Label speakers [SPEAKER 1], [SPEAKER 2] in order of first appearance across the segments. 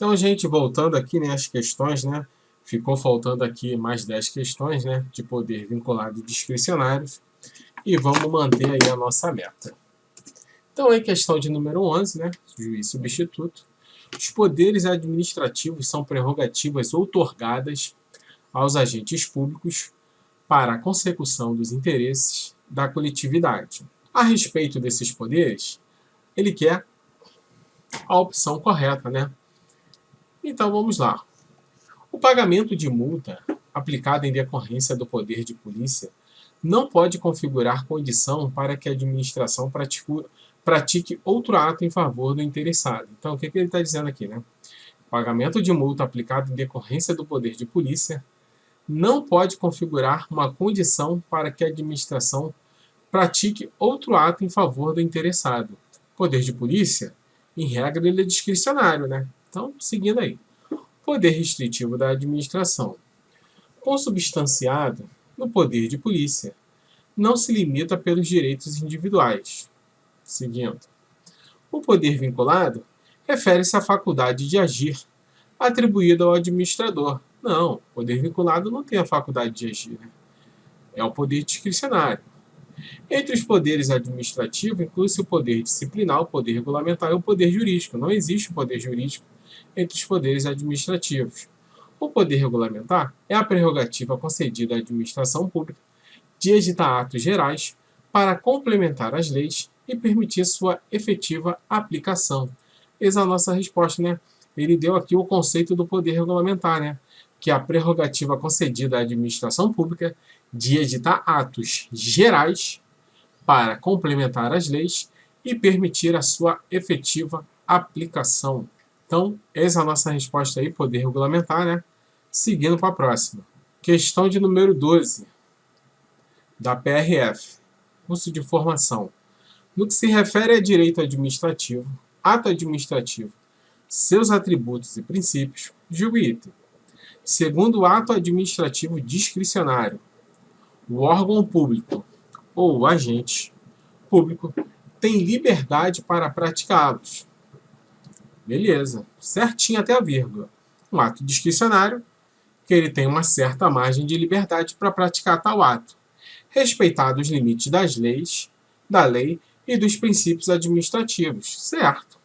[SPEAKER 1] Então, gente, voltando aqui, né, as questões, né, ficou faltando aqui mais 10 questões, né, de poder vinculado e discricionários, e vamos manter aí a nossa meta. Então, aí, questão de número 11, né, juiz substituto. Os poderes administrativos são prerrogativas outorgadas aos agentes públicos para a consecução dos interesses da coletividade. A respeito desses poderes, ele quer a opção correta, né? Então, vamos lá. O pagamento de multa aplicada em decorrência do poder de polícia não pode configurar condição para que a administração pratique outro ato em favor do interessado. Então, o que ele está dizendo aqui, né? O pagamento de multa aplicado em decorrência do poder de polícia não pode configurar uma condição para que a administração pratique outro ato em favor do interessado. Poder de polícia, em regra, ele é discricionário, né? Então, seguindo aí. Poder restritivo da administração. Consubstanciado no poder de polícia, não se limita pelos direitos individuais. Seguindo. O poder vinculado refere-se à faculdade de agir atribuída ao administrador. Não, o poder vinculado não tem a faculdade de agir, né? É o poder discricionário. Entre os poderes administrativos, inclui-se o poder disciplinar, o poder regulamentar e o poder jurídico. Não existe o poder jurídico entre os poderes administrativos. O poder regulamentar é a prerrogativa concedida à administração pública de editar atos gerais para complementar as leis e permitir sua efetiva aplicação. Eis a nossa resposta, né? Ele deu aqui o conceito do poder regulamentar, né? Que é a prerrogativa concedida à administração pública de editar atos gerais para complementar as leis e permitir a sua efetiva aplicação. Então, essa é a nossa resposta aí, poder regulamentar, né? Seguindo para a próxima. Questão de número 12, da PRF, curso de formação. No que se refere a direito administrativo, ato administrativo, seus atributos e princípios, julgue o item. Segundo o ato administrativo discricionário, o órgão público ou o agente público tem liberdade para praticá-los. Beleza, certinho até a vírgula. Um ato discricionário, que ele tem uma certa margem de liberdade para praticar tal ato, respeitados os limites das leis, da lei e dos princípios administrativos, certo?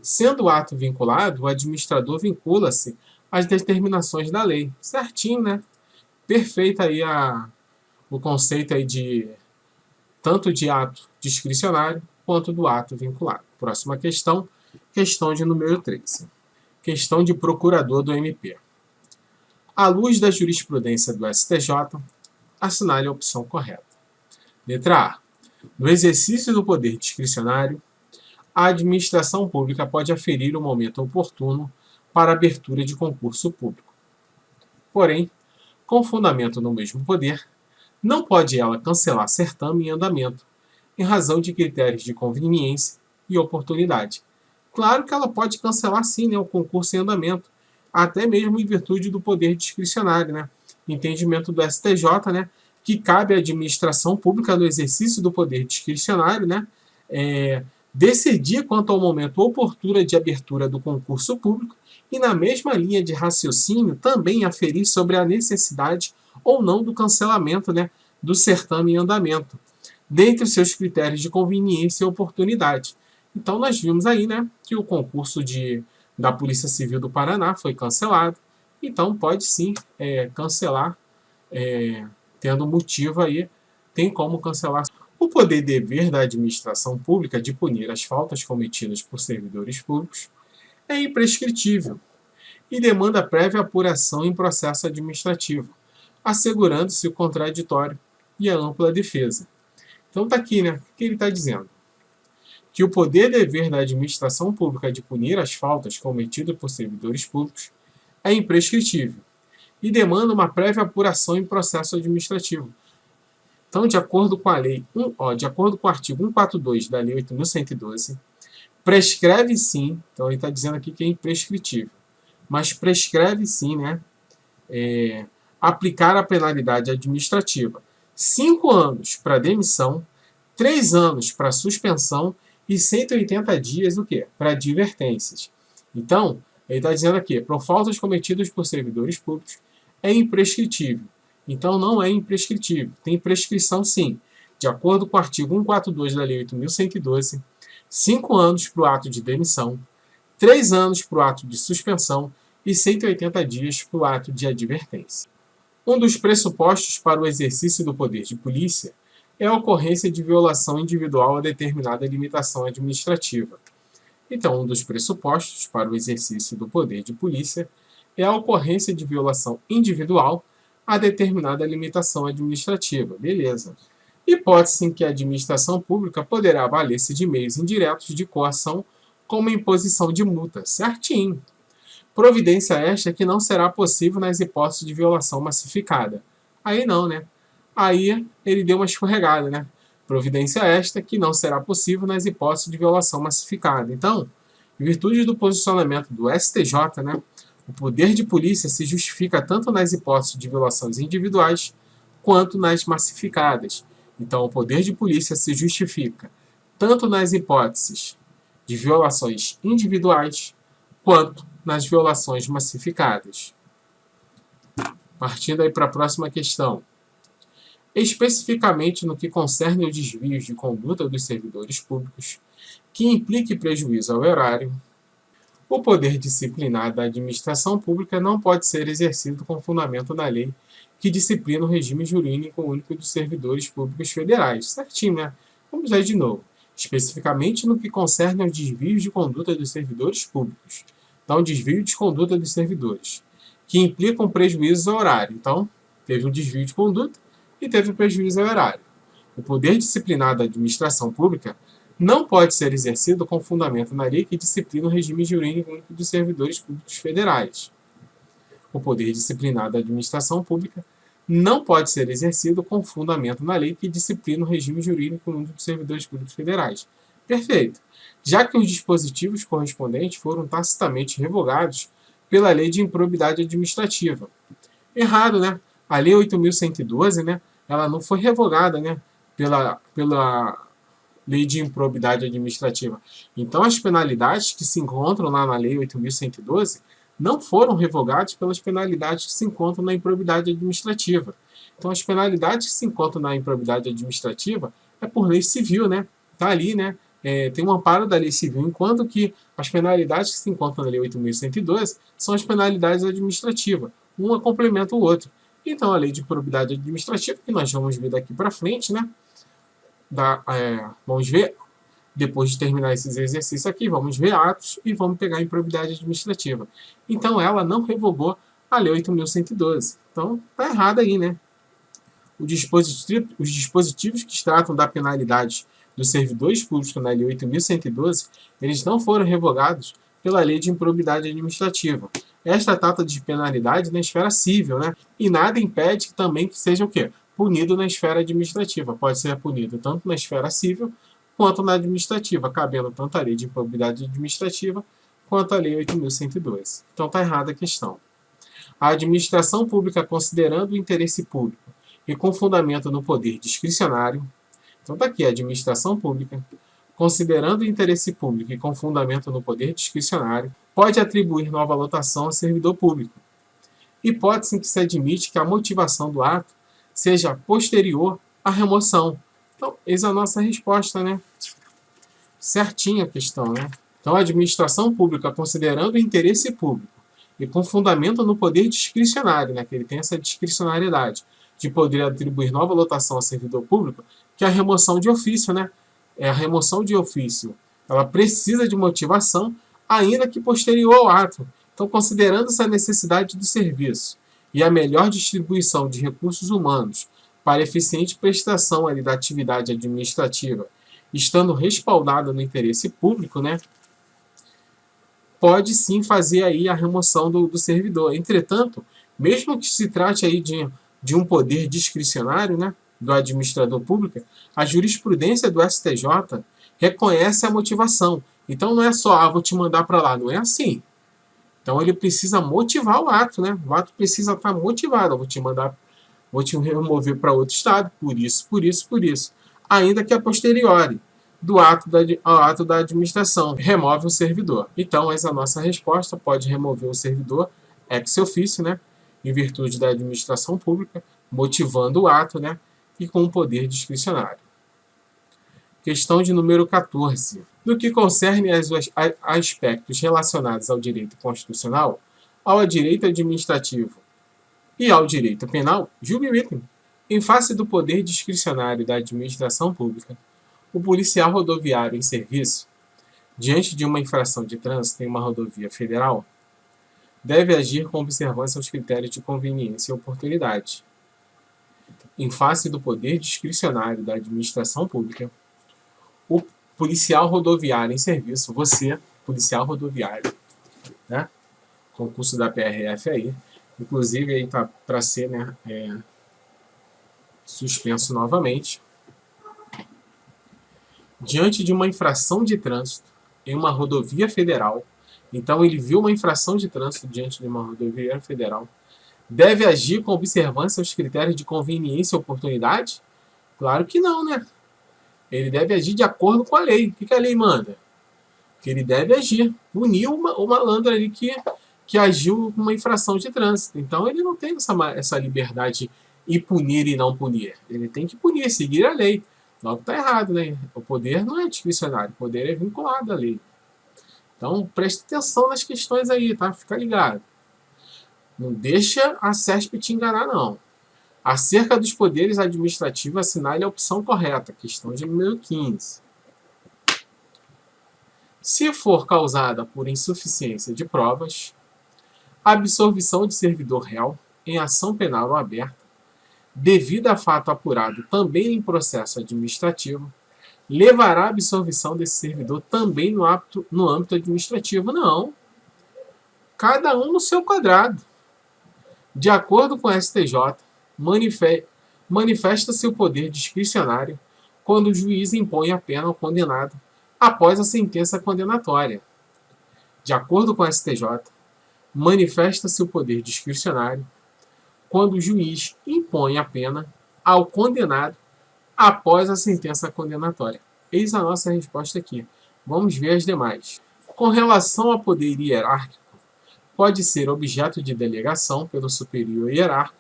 [SPEAKER 1] Sendo o ato vinculado, o administrador vincula-se às determinações da lei, certinho, né? Perfeito aí o conceito aí de tanto de ato discricionário quanto do ato vinculado. Próxima questão, questão de número 13. Questão de procurador do MP. À luz da jurisprudência do STJ, assinale a opção correta. Letra A. No exercício do poder discricionário, a administração pública pode aferir o momento oportuno para abertura de concurso público. Porém, com fundamento no mesmo poder, não pode ela cancelar certame em andamento, em razão de critérios de conveniência e oportunidade. Claro que ela pode cancelar sim, né, o concurso em andamento, até mesmo em virtude do poder discricionário, né? Entendimento do STJ, né, que cabe à administração pública no exercício do poder discricionário, né, decidir quanto ao momento oportuno de abertura do concurso público e, na mesma linha de raciocínio, também aferir sobre a necessidade ou não do cancelamento, né, do certame em andamento, dentre os seus critérios de conveniência e oportunidade. Então, nós vimos aí, né, que o concurso da Polícia Civil do Paraná foi cancelado. Então, pode sim cancelar, tendo motivo aí, tem como cancelar. O poder dever da administração pública de punir as faltas cometidas por servidores públicos é imprescritível e demanda prévia apuração em processo administrativo, assegurando-se o contraditório e a ampla defesa. Então está aqui, né? O que ele está dizendo? Que o poder dever da administração pública de punir as faltas cometidas por servidores públicos é imprescritível e demanda uma prévia apuração em processo administrativo. Então, de acordo com a lei, de acordo com o artigo 142 da Lei 8.112, prescreve sim, então ele está dizendo aqui que é imprescritível, mas prescreve sim, né, aplicar a penalidade administrativa. 5 anos para demissão, 3 anos para suspensão e 180 dias o quê? Para advertências. Então, Ele está dizendo aqui, por faltas cometidas por servidores públicos, é imprescritível. Então, não é imprescritível. Tem prescrição, sim. De acordo com o artigo 142 da Lei 8.112, 5 anos para o ato de demissão, 3 anos para o ato de suspensão e 180 dias para o ato de advertência. Um dos pressupostos para o exercício do poder de polícia é a ocorrência de violação individual a determinada limitação administrativa. Então, um dos pressupostos para o exercício do poder de polícia é a ocorrência de violação individual a determinada limitação administrativa. Beleza. Hipótese em que a administração pública poderá valer-se de meios indiretos de coação, como a imposição de multa. Certinho. Providência esta que não será possível nas hipóteses de violação massificada. Aí não, né? Aí ele deu uma escorregada, né? Providência esta que não será possível nas hipóteses de violação massificada. Então, em virtude do posicionamento do STJ, né, o poder de polícia se justifica tanto nas hipóteses de violações individuais quanto nas massificadas. Então, o poder de polícia se justifica tanto nas hipóteses de violações individuais quanto nas violações massificadas. Partindo aí para a próxima questão. Especificamente no que concerne aos desvios de conduta dos servidores públicos, que implique prejuízo ao erário, o poder disciplinar da administração pública não pode ser exercido com fundamento na lei que disciplina o regime jurídico único dos servidores públicos federais. Certinho, né? Vamos ler de novo. Especificamente no que concerne aos desvios de conduta dos servidores públicos. Então, desvio de conduta dos servidores, que implicam prejuízo ao erário. Então, teve um desvio de conduta e teve um prejuízo ao erário. O poder disciplinar da administração pública não pode ser exercido com fundamento na lei que disciplina o regime jurídico único dos servidores públicos federais. O poder disciplinar da administração pública não pode ser exercido com fundamento na lei que disciplina o regime jurídico único dos servidores públicos federais. Perfeito. Já que os dispositivos correspondentes foram tacitamente revogados pela Lei de Improbidade Administrativa. Errado, né? A Lei 8.112, né, ela não foi revogada, né, pela Lei de Improbidade Administrativa. Então, as penalidades que se encontram lá na Lei 8.112 não foram revogadas pelas penalidades que se encontram na improbidade administrativa. Então, as penalidades que se encontram na improbidade administrativa é por lei civil, né? Está ali, né? Tem um amparo da lei civil, enquanto que as penalidades que se encontram na Lei 8.112 são as penalidades administrativas. Uma complementa o outro. Então, a lei de improbidade administrativa, que nós vamos ver daqui para frente, né? Vamos ver, depois de terminar esses exercícios aqui, vamos ver atos e vamos pegar a improbidade administrativa. Então, ela não revogou a Lei 8.112. Então, está errado aí, né? Os dispositivos que tratam da penalidade dos servidores públicos na Lei 8.112, eles não foram revogados pela Lei de Improbidade Administrativa. Esta trata de penalidade na esfera civil, né? E nada impede também que seja o quê? Punido na esfera administrativa. Pode ser punido tanto na esfera civil quanto na administrativa, cabendo tanto a Lei de Improbidade Administrativa quanto a Lei 8.112. Então está errada a questão. A administração pública, considerando o interesse público e com fundamento no poder discricionário, então está aqui a administração pública, considerando o interesse público e com fundamento no poder discricionário, pode atribuir nova lotação ao servidor público. Hipótese em que se admite que a motivação do ato seja posterior à remoção. Então, eis a nossa resposta, né? Certinha a questão, né? Então, a administração pública, considerando o interesse público e com fundamento no poder discricionário, né? Que ele tem essa discricionariedade de poder atribuir nova lotação ao servidor público, que é a remoção de ofício, né? A remoção de ofício, ela precisa de motivação, ainda que posterior ao ato. Então, considerando essa necessidade do serviço e a melhor distribuição de recursos humanos para eficiente prestação da atividade administrativa, estando respaldada no interesse público, né, pode sim fazer aí a remoção do servidor. Entretanto, mesmo que se trate aí de um poder discricionário, né, do administrador público, a jurisprudência do STJ reconhece a motivação. Então não é só, vou te mandar para lá, não é assim. Então ele precisa motivar o ato, né? O ato precisa estar motivado. Vou te remover para outro estado, por isso, por isso, por isso. Ainda que a posteriori. ao ato da administração, remove o servidor. Então, essa é a nossa resposta, pode remover o servidor ex officio, né, em virtude da administração pública, motivando o ato, né, e com o poder discricionário. Questão de número 14. No que concerne a aspectos relacionados ao direito constitucional, ao direito administrativo e ao direito penal, julgue o item. Em face do poder discricionário da administração pública, o policial rodoviário em serviço, diante de uma infração de trânsito em uma rodovia federal, deve agir com observância aos critérios de conveniência e oportunidade. Em face do poder discricionário da administração pública, o policial rodoviário em serviço, você, policial rodoviário, né? Concurso da PRF aí, inclusive aí tá para ser, né, suspenso novamente. Diante de uma infração de trânsito em uma rodovia federal, então ele viu uma infração de trânsito diante de uma rodovia federal, deve agir com observância aos critérios de conveniência e oportunidade? Claro que não, né? Ele deve agir de acordo com a lei. O que a lei manda? Que ele deve agir, punir o malandro ali que agiu com uma infração de trânsito. Então ele não tem essa liberdade de punir e não punir. Ele tem que punir, seguir a lei. Logo está errado, né? O poder não é discricionário, o poder é vinculado à lei. Então preste atenção nas questões aí, tá? Fica ligado. Não deixa a CESP te enganar, não. Acerca dos poderes administrativos, assinale a opção correta, questão de número 15. Se for causada por insuficiência de provas, a absolvição de servidor réu em ação penal ou aberta, devido a fato apurado também em processo administrativo, levará à absolvição desse servidor também no âmbito administrativo. Não. Cada um no seu quadrado. De acordo com o STJ, manifesta-se o poder discricionário quando o juiz impõe a pena ao condenado após a sentença condenatória. De acordo com o STJ, manifesta-se o poder discricionário quando o juiz impõe a pena ao condenado após a sentença condenatória. Eis a nossa resposta aqui. Vamos ver as demais. Com relação ao poder hierárquico, pode ser objeto de delegação pelo superior hierárquico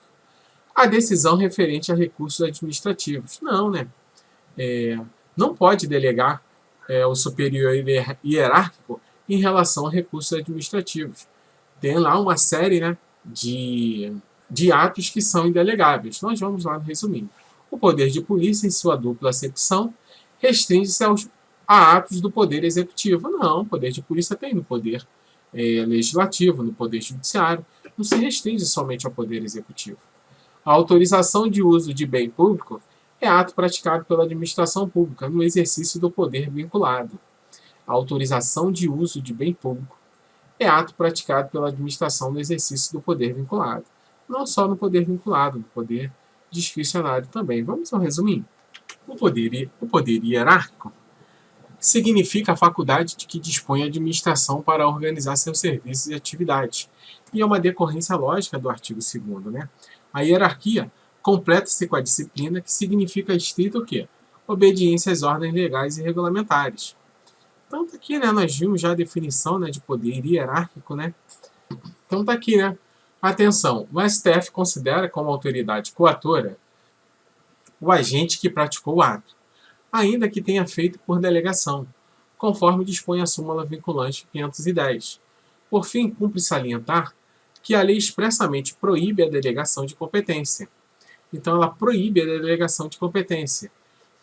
[SPEAKER 1] a decisão referente a recursos administrativos. Não, né? Não pode delegar o superior hierárquico em relação a recursos administrativos. Tem lá uma série, né, de atos que são indelegáveis. Nós vamos lá no resuminho. O poder de polícia, em sua dupla acepção, restringe-se a atos do poder executivo. Não, o poder de polícia tem no poder legislativo, no poder judiciário. Não se restringe somente ao poder executivo. A autorização de uso de bem público é ato praticado pela administração pública no exercício do poder vinculado. A autorização de uso de bem público é ato praticado pela administração no exercício do poder vinculado. Não só no poder vinculado, no poder discricionário também. Vamos ao resuminho. O poder hierárquico significa a faculdade de que dispõe a administração para organizar seus serviços e atividades. E é uma decorrência lógica do artigo 2º, né? A hierarquia completa-se com a disciplina, que significa estrito o quê? Obediência às ordens legais e regulamentares. Então tá aqui, né? Nós vimos já a definição, né, de poder hierárquico, né? Então tá aqui, né? Atenção, o STF considera como autoridade coatora o agente que praticou o ato, ainda que tenha feito por delegação, conforme dispõe a súmula vinculante 510. Por fim, cumpre salientar que a lei expressamente proíbe a delegação de competência. Então, ela proíbe a delegação de competência,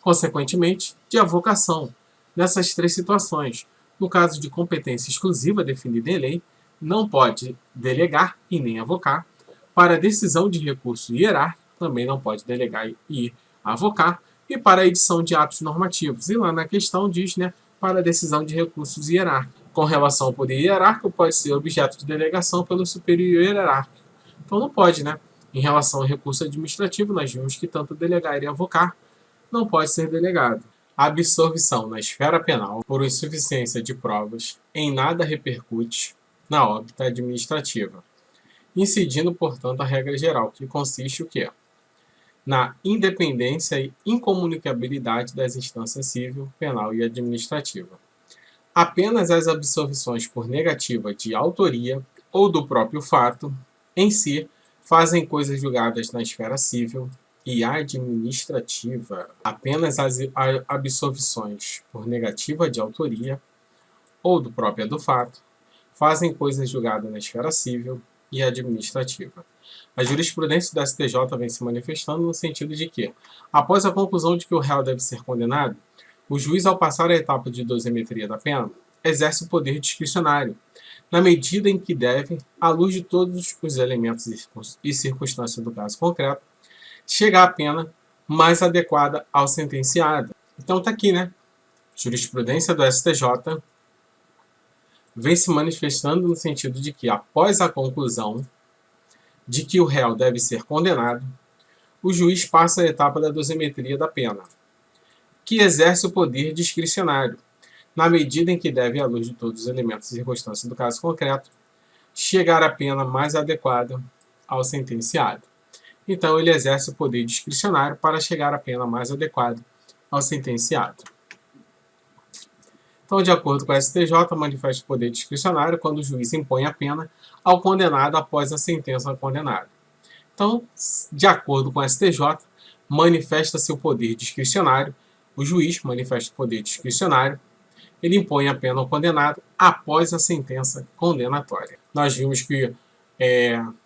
[SPEAKER 1] consequentemente, de avocação, nessas três situações. No caso de competência exclusiva definida em lei, não pode delegar e nem avocar. Para a decisão de recurso hierárquico, também não pode delegar e avocar. E para a edição de atos normativos. E lá na questão diz, né, para a decisão de recursos hierárquicos. Com relação ao poder hierárquico, pode ser objeto de delegação pelo superior hierárquico. Então não pode, né? Em relação ao recurso administrativo, nós vimos que tanto delegar e avocar não pode ser delegado. A absolvição na esfera penal por insuficiência de provas em nada repercute na óbita administrativa, incidindo, portanto, a regra geral, que consiste o quê? na independência e incomunicabilidade das instâncias civil, penal e administrativa. Apenas as absolvições por negativa de autoria ou do próprio fato em si fazem coisas julgadas na esfera civil e administrativa. Apenas as absolvições por negativa de autoria ou do próprio do fato fazem coisas julgadas na esfera civil e administrativa. A jurisprudência do STJ vem se manifestando no sentido de que, após a conclusão de que o réu deve ser condenado, o juiz, ao passar a etapa de dosimetria da pena, exerce o poder discricionário, na medida em que deve, à luz de todos os elementos e circunstâncias do caso concreto, chegar à pena mais adequada ao sentenciado. Então tá aqui, né? Jurisprudência do STJ vem se manifestando no sentido de que, após a conclusão de que o réu deve ser condenado, o juiz passa a etapa da dosimetria da pena, que exerce o poder discricionário, na medida em que deve, à luz de todos os elementos e circunstâncias do caso concreto, chegar à pena mais adequada ao sentenciado. Então, ele exerce o poder discricionário para chegar à pena mais adequada ao sentenciado. Então, de acordo com a STJ, manifesta o poder discricionário quando o juiz impõe a pena ao condenado após a sentença condenada. Então, de acordo com a STJ, manifesta-se o poder discricionário, o juiz manifesta o poder discricionário, ele impõe a pena ao condenado após a sentença condenatória. Nós vimos que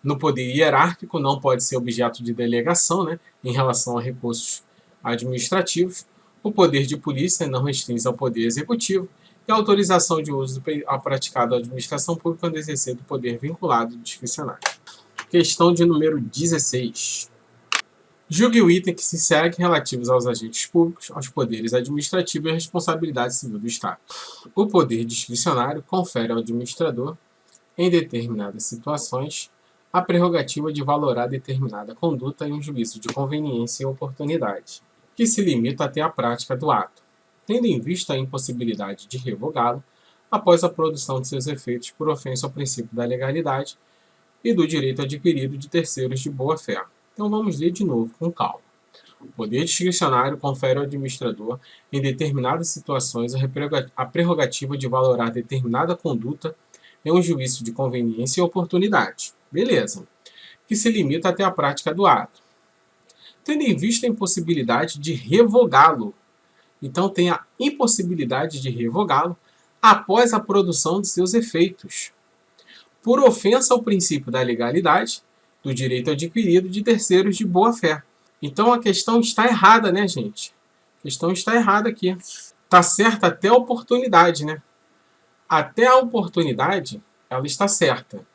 [SPEAKER 1] no poder hierárquico não pode ser objeto de delegação, né, em relação a recursos administrativos. O poder de polícia não restringe ao poder executivo e a autorização de uso praticado à administração pública quando exercer do poder vinculado discricionário. Questão de número 16. Julgue o item que se segue relativos aos agentes públicos, aos poderes administrativos e à responsabilidade civil do Estado. O poder discricionário confere ao administrador, em determinadas situações, a prerrogativa de valorar determinada conduta em um juízo de conveniência e oportunidade, que se limita até a prática do ato, tendo em vista a impossibilidade de revogá-lo após a produção de seus efeitos por ofensa ao princípio da legalidade e do direito adquirido de terceiros de boa-fé. Então vamos ler de novo, com calma. O poder discricionário confere ao administrador, em determinadas situações, a prerrogativa de valorar determinada conduta em um juízo de conveniência e oportunidade. Beleza. Que se limita até a prática do ato, tendo em vista a impossibilidade de revogá-lo. Então tem a impossibilidade de revogá-lo após a produção de seus efeitos, por ofensa ao princípio da legalidade, do direito adquirido de terceiros de boa-fé. Então a questão está errada, né, gente? A questão está errada aqui. Está certa até a oportunidade, né? Até a oportunidade, ela está certa.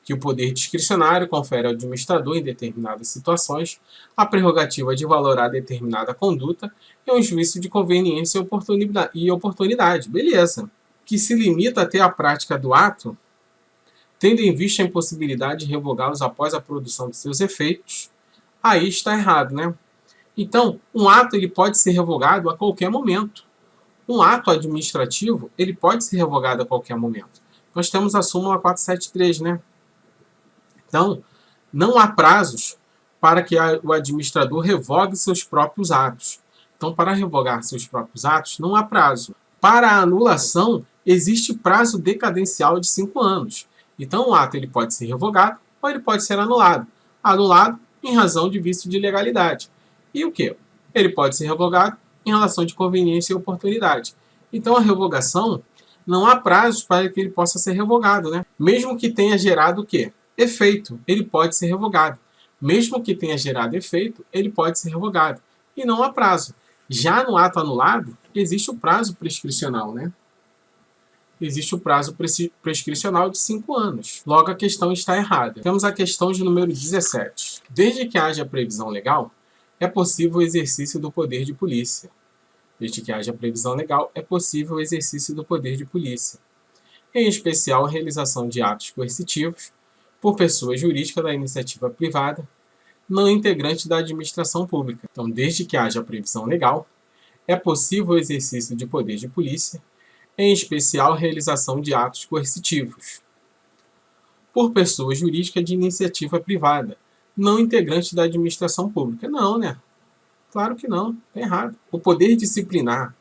[SPEAKER 1] Que o poder discricionário confere ao administrador, em determinadas situações, a prerrogativa de valorar determinada conduta em um juízo de conveniência e oportunidade. Beleza. Que se limita até a prática do ato, tendo em vista a impossibilidade de revogá-los após a produção de seus efeitos, aí está errado, né? Então, um ato ele pode ser revogado a qualquer momento. Um ato administrativo ele pode ser revogado a qualquer momento. Nós temos a súmula 473, né? Então, não há prazos para que o administrador revogue seus próprios atos. Então, para revogar seus próprios atos, não há prazo. Para a anulação, existe prazo decadencial de 5 anos. Então, o ato ele pode ser revogado ou ele pode ser anulado. Anulado em razão de vício de legalidade. E o quê? Ele pode ser revogado em relação de conveniência e oportunidade. Então, a revogação, não há prazos para que ele possa ser revogado, né? Mesmo que tenha gerado o quê? Efeito, ele pode ser revogado. Mesmo que tenha gerado efeito, ele pode ser revogado. E não há prazo. Já no ato anulado, existe o prazo prescricional, né? Existe o prazo prescricional de 5 anos. Logo, a questão está errada. Temos a questão de número 17. Desde que haja previsão legal, é possível o exercício do poder de polícia. Desde que haja previsão legal, é possível o exercício do poder de polícia. Em especial, a realização de atos coercitivos por pessoa jurídica da iniciativa privada, não integrante da administração pública. Então, desde que haja previsão legal, é possível o exercício de poder de polícia, em especial a realização de atos coercitivos, por pessoa jurídica de iniciativa privada, não integrantes da administração pública. Não, né? Claro que não, está errado. O poder disciplinar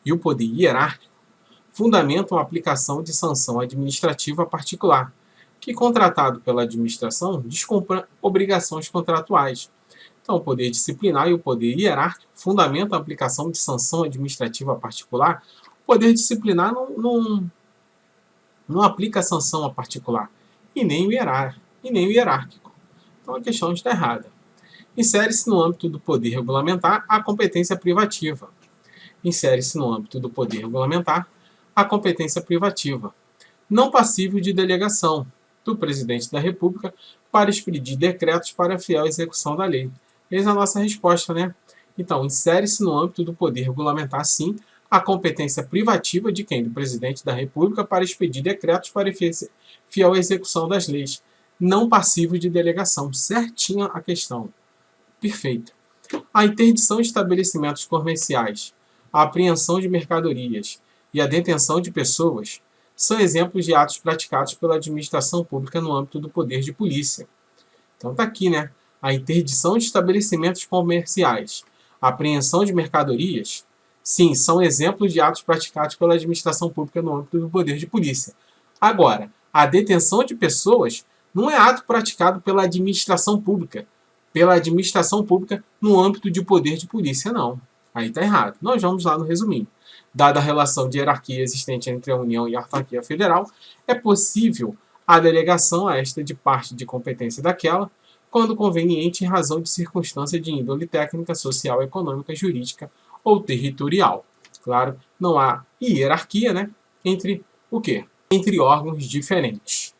[SPEAKER 1] e o poder hierárquico fundamentam a aplicação de sanção administrativa particular, que, contratado pela administração, descumpra obrigações contratuais. Então, o poder disciplinar e o poder hierárquico fundamentam a aplicação de sanção administrativa particular. O poder disciplinar não aplica a sanção a particular, e nem o hierárquico. Então, a questão está errada. Insere-se no âmbito do poder regulamentar a competência privativa. Insere-se no âmbito do poder regulamentar a competência privativa, não passível de delegação do presidente da República para expedir decretos para a fiel execução da lei. Eis a nossa resposta, né? Então, insere-se no âmbito do poder regulamentar, sim, a competência privativa de quem? Do presidente da República para expedir decretos para fiel execução das leis, não passível de delegação. Certinha a questão. Perfeito. A interdição de estabelecimentos comerciais, a apreensão de mercadorias e a detenção de pessoas são exemplos de atos praticados pela administração pública no âmbito do poder de polícia. Então está aqui, né? A interdição de estabelecimentos comerciais, a apreensão de mercadorias, sim, são exemplos de atos praticados pela administração pública no âmbito do poder de polícia. Agora, a detenção de pessoas não é ato praticado pela administração pública no âmbito de poder de polícia, não. Aí está errado. Nós vamos lá no resuminho. Dada a relação de hierarquia existente entre a União e a autarquia federal, é possível a delegação a esta de parte de competência daquela, quando conveniente em razão de circunstância de índole técnica, social, econômica, jurídica ou territorial. Claro, não há hierarquia, né, entre o quê? Entre órgãos diferentes.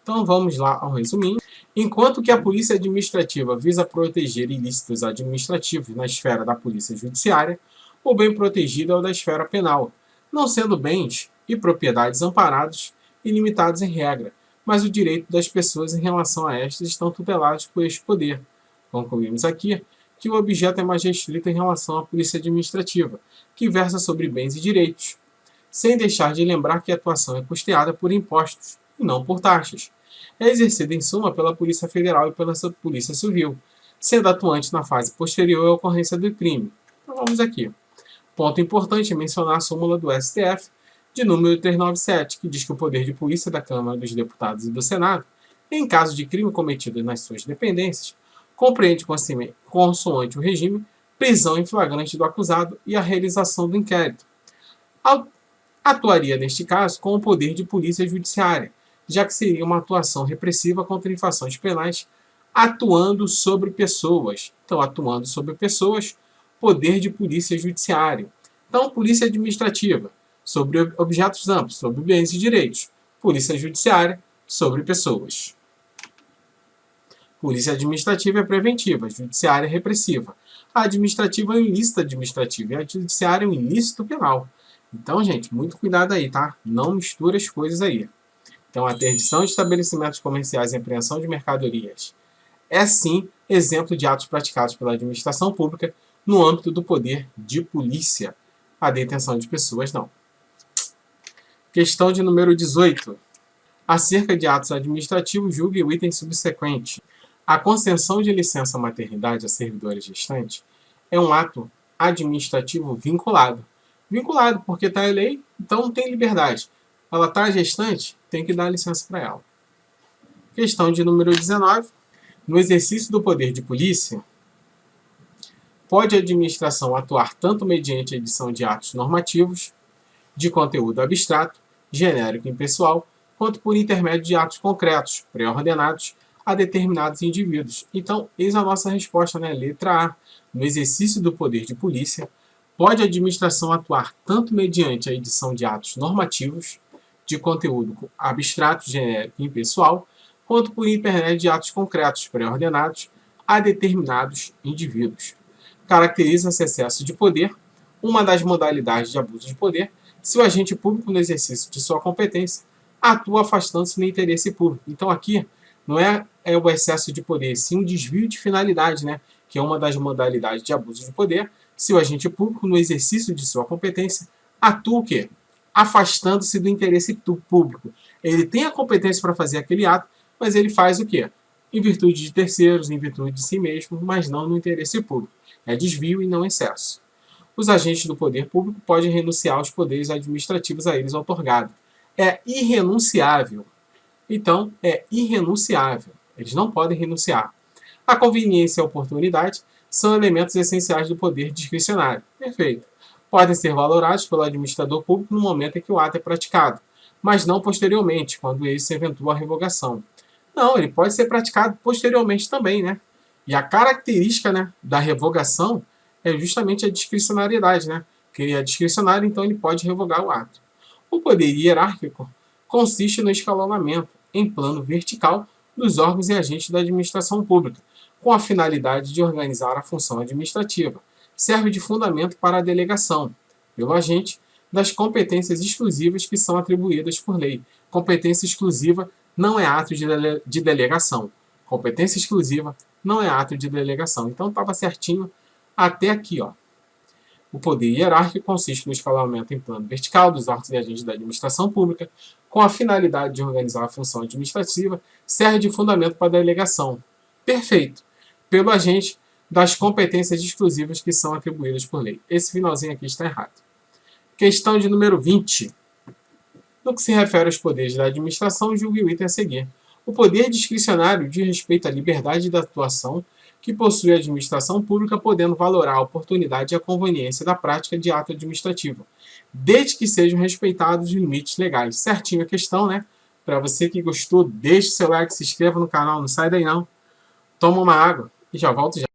[SPEAKER 1] Então vamos lá ao resuminho. Enquanto que a polícia administrativa visa proteger ilícitos administrativos na esfera da polícia judiciária, o bem protegido é o da esfera penal, não sendo bens e propriedades amparados e limitados em regra, mas o direito das pessoas em relação a estas estão tutelados por este poder. Concluímos aqui que o objeto é mais restrito em relação à polícia administrativa, que versa sobre bens e direitos, sem deixar de lembrar que a atuação é custeada por impostos e não por taxas. É exercida em suma pela Polícia Federal e pela Polícia Civil, sendo atuante na fase posterior à ocorrência do crime. Então vamos aqui. Ponto importante é mencionar a súmula do STF, de número 397, que diz que o poder de polícia da Câmara dos Deputados e do Senado, em caso de crime cometido nas suas dependências, compreende consoante o regime, prisão em flagrante do acusado e a realização do inquérito. Atuaria, neste caso, com o poder de polícia judiciária, já que seria uma atuação repressiva contra infrações penais, atuando sobre pessoas. Então, atuando sobre pessoas, poder de polícia judiciária. Então, polícia administrativa, sobre objetos amplos, sobre bens e direitos. Polícia judiciária, sobre pessoas. Polícia administrativa é preventiva, judiciária é repressiva. A administrativa é um ilícito administrativo e a judiciária é um ilícito penal. Então, gente, muito cuidado aí, tá? Não mistura as coisas aí. Então, a interdição de estabelecimentos comerciais e apreensão de mercadorias é, sim, exemplo de atos praticados pela administração pública no âmbito do poder de polícia. A detenção de pessoas, não. Questão de número 18. Acerca de atos administrativos, julgue o item subsequente. A concessão de licença maternidade a servidores gestantes é um ato administrativo vinculado. Vinculado, porque está em lei, então não tem liberdade. Ela está gestante, tem que dar licença para ela. Questão de número 19. No exercício do poder de polícia, pode a administração atuar tanto mediante a edição de atos normativos, de conteúdo abstrato, genérico e impessoal, quanto por intermédio de atos concretos, pré-ordenados a determinados indivíduos. Então, eis a nossa resposta, né? Letra A. No exercício do poder de polícia, pode a administração atuar tanto mediante a edição de atos normativos, de conteúdo abstrato, genérico e impessoal, quanto por intermédio de atos concretos, pré-ordenados a determinados indivíduos. Caracteriza-se excesso de poder, uma das modalidades de abuso de poder, se o agente público, no exercício de sua competência, atua afastando-se do interesse público. Então, aqui, não é o excesso de poder, sim um desvio de finalidade, né? Que é uma das modalidades de abuso de poder, se o agente público, no exercício de sua competência, atua o quê? Afastando-se do interesse público. Ele tem a competência para fazer aquele ato, mas ele faz o quê? em virtude de terceiros, em virtude de si mesmo, mas não no interesse público. É desvio e não excesso. Os agentes do poder público podem renunciar aos poderes administrativos a eles outorgados. É irrenunciável. Então, é irrenunciável. Eles não podem renunciar. A conveniência e a oportunidade são elementos essenciais do poder discricionário. Perfeito. Podem ser valorados pelo administrador público no momento em que o ato é praticado, mas não posteriormente, quando esse se eventua a revogação. Não, ele pode ser praticado posteriormente também, né? E a característica, né, da revogação é justamente a discricionariedade, né? Porque ele é discricionário, então ele pode revogar o ato. O poder hierárquico consiste no escalonamento em plano vertical dos órgãos e agentes da administração pública, com a finalidade de organizar a função administrativa. Serve de fundamento para a delegação, pelo agente, das competências exclusivas que são atribuídas por lei. Competência exclusiva não é ato de delegação. Competência exclusiva não é ato de delegação. Então estava certinho até aqui, ó. O poder hierárquico consiste no escalonamento em plano vertical dos órgãos e agentes da administração pública, com a finalidade de organizar a função administrativa, serve de fundamento para a delegação. Perfeito. Pelo agente das competências exclusivas que são atribuídas por lei. Esse finalzinho aqui está errado. Questão de número 20. No que se refere aos poderes da administração, julgue o item a seguir. O poder discricionário diz respeito à liberdade da atuação que possui a administração pública, podendo valorar a oportunidade e a conveniência da prática de ato administrativo, desde que sejam respeitados os limites legais. Certinho a questão, né? Para você que gostou, deixe seu like, se inscreva no canal, não sai daí não. Toma uma água e já volto já.